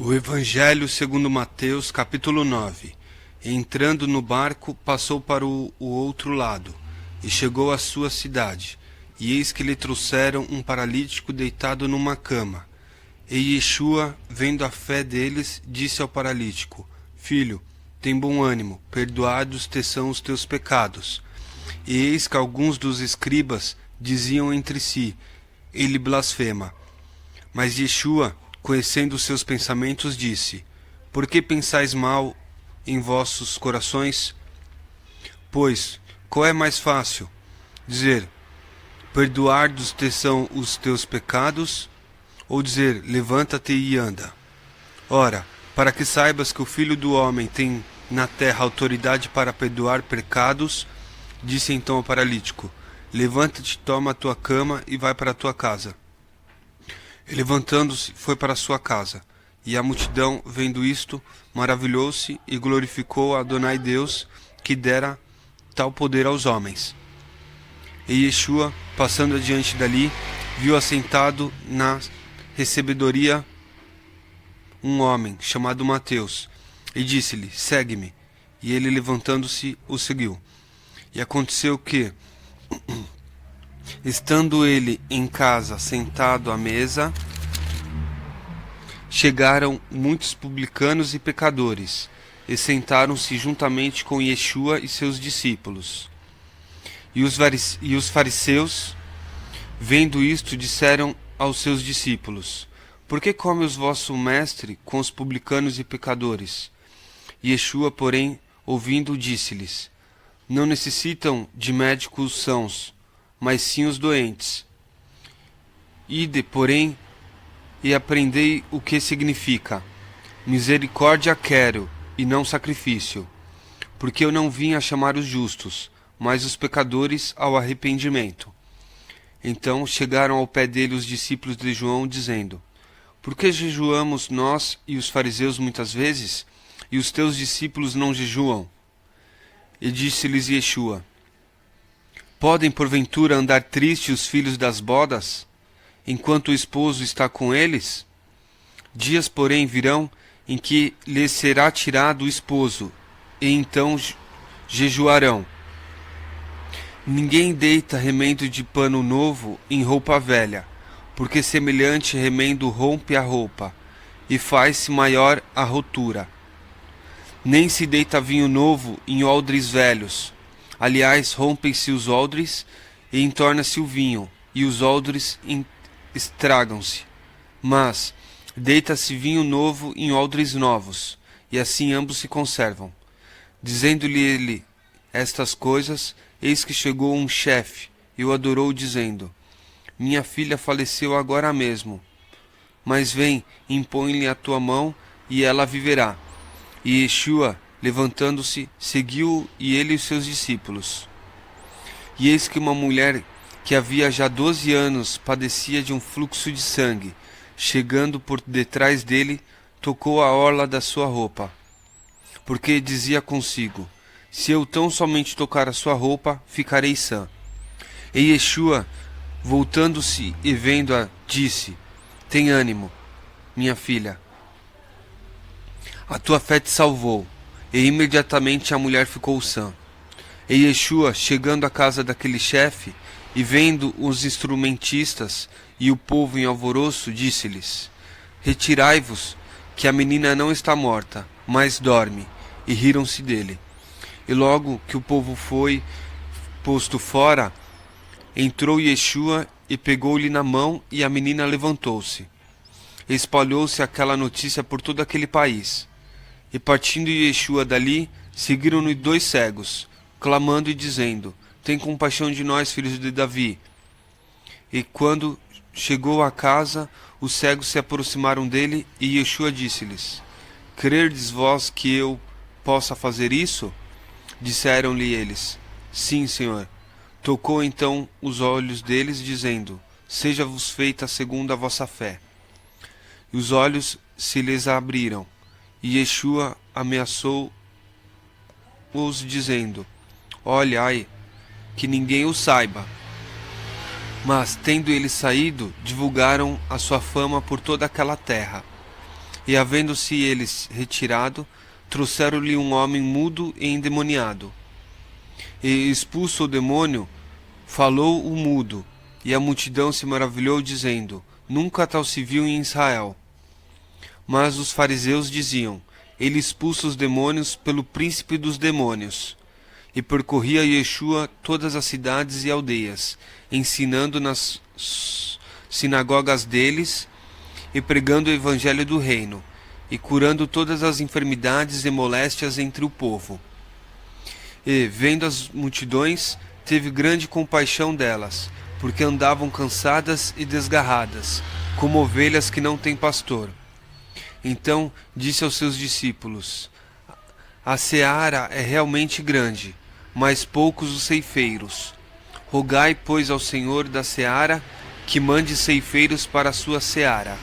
O Evangelho segundo Mateus, capítulo 9. Entrando no barco, passou para o outro lado, e chegou à sua cidade. E eis que lhe trouxeram um paralítico deitado numa cama. E Yeshua, vendo a fé deles, disse ao paralítico: Filho, tem bom ânimo, perdoados te são os teus pecados. E eis que alguns dos escribas diziam entre si: Ele blasfema. Mas Yeshua, conhecendo os seus pensamentos, disse: Por que pensais mal em vossos corações? Pois, qual é mais fácil? Dizer: Perdoar-te são os teus pecados? Ou dizer: Levanta-te e anda? Ora, para que saibas que o Filho do Homem tem na terra autoridade para perdoar pecados, disse então ao paralítico: Levanta-te, toma a tua cama e vai para a tua casa. E levantando-se, foi para sua casa. E a multidão, vendo isto, maravilhou-se e glorificou a Adonai Deus, que dera tal poder aos homens. E Yeshua, passando adiante dali, viu assentado na recebedoria um homem, chamado Mateus, e disse-lhe: Segue-me. E ele, levantando-se, o seguiu. E aconteceu que, estando ele em casa, sentado à mesa, chegaram muitos publicanos e pecadores, e sentaram-se juntamente com Yeshua e seus discípulos. E os fariseus, vendo isto, disseram aos seus discípulos: Por que come o vosso mestre com os publicanos e pecadores? Yeshua, porém, ouvindo, disse-lhes: Não necessitam de médicos os sãos, mas sim os doentes. Ide, porém, e aprendei o que significa: misericórdia quero, e não sacrifício, porque eu não vim a chamar os justos, mas os pecadores ao arrependimento. Então chegaram ao pé dele os discípulos de João, dizendo: Por que jejuamos nós e os fariseus muitas vezes, e os teus discípulos não jejuam? E disse-lhes Yeshua: Podem porventura andar tristes os filhos das bodas, enquanto o esposo está com eles? Dias, porém, virão em que lhes será tirado o esposo, e então jejuarão. Ninguém deita remendo de pano novo em roupa velha, porque semelhante remendo rompe a roupa, e faz-se maior a rotura. Nem se deita vinho novo em odres velhos. Aliás, rompem-se os odres, e entorna-se o vinho, e os odres estragam-se. Mas deita-se vinho novo em odres novos, e assim ambos se conservam. Dizendo-lhe ele estas coisas, eis que chegou um chefe, e o adorou, dizendo: Minha filha faleceu agora mesmo, mas vem, impõe-lhe a tua mão, e ela viverá. E Yeshua, levantando-se, seguiu-o, e ele e os seus discípulos. E eis que uma mulher que havia já 12 anos padecia de um fluxo de sangue, chegando por detrás dele, tocou a orla da sua roupa, porque dizia consigo: Se eu tão somente tocar a sua roupa, ficarei sã. E Yeshua, voltando-se e vendo-a, disse: Tem ânimo, minha filha, a tua fé te salvou. E imediatamente a mulher ficou sã. E Yeshua, chegando à casa daquele chefe, e vendo os instrumentistas e o povo em alvoroço, disse-lhes: Retirai-vos, que a menina não está morta, mas dorme. E riram-se dele. E logo que o povo foi posto fora, entrou Yeshua e pegou-lhe na mão, e a menina levantou-se. Espalhou-se aquela notícia por todo aquele país. E partindo Yeshua dali, seguiram-no 2 cegos, clamando e dizendo: Tem compaixão de nós, filhos de Davi. E quando chegou à casa, os cegos se aproximaram dele, e Yeshua disse-lhes: Crerdes vós que eu possa fazer isso? Disseram-lhe eles: Sim, Senhor. Tocou então os olhos deles, dizendo: Seja-vos feita segundo a vossa fé. E os olhos se lhes abriram. E Yeshua ameaçou-os, dizendo: Olhai, que ninguém o saiba. Mas, tendo eles saído, divulgaram a sua fama por toda aquela terra. E havendo-se eles retirado, trouxeram-lhe um homem mudo e endemoniado. E expulso o demônio, falou o mudo, e a multidão se maravilhou, dizendo: Nunca tal se viu em Israel. Mas os fariseus diziam: Ele expulsa os demônios pelo príncipe dos demônios. E percorria Yeshua todas as cidades e aldeias, ensinando nas sinagogas deles e pregando o evangelho do reino, e curando todas as enfermidades e moléstias entre o povo. E, vendo as multidões, teve grande compaixão delas, porque andavam cansadas e desgarradas, como ovelhas que não têm pastor. Então disse aos seus discípulos: A seara é realmente grande, mas poucos os ceifeiros. Rogai, pois, ao Senhor da seara que mande ceifeiros para a sua seara.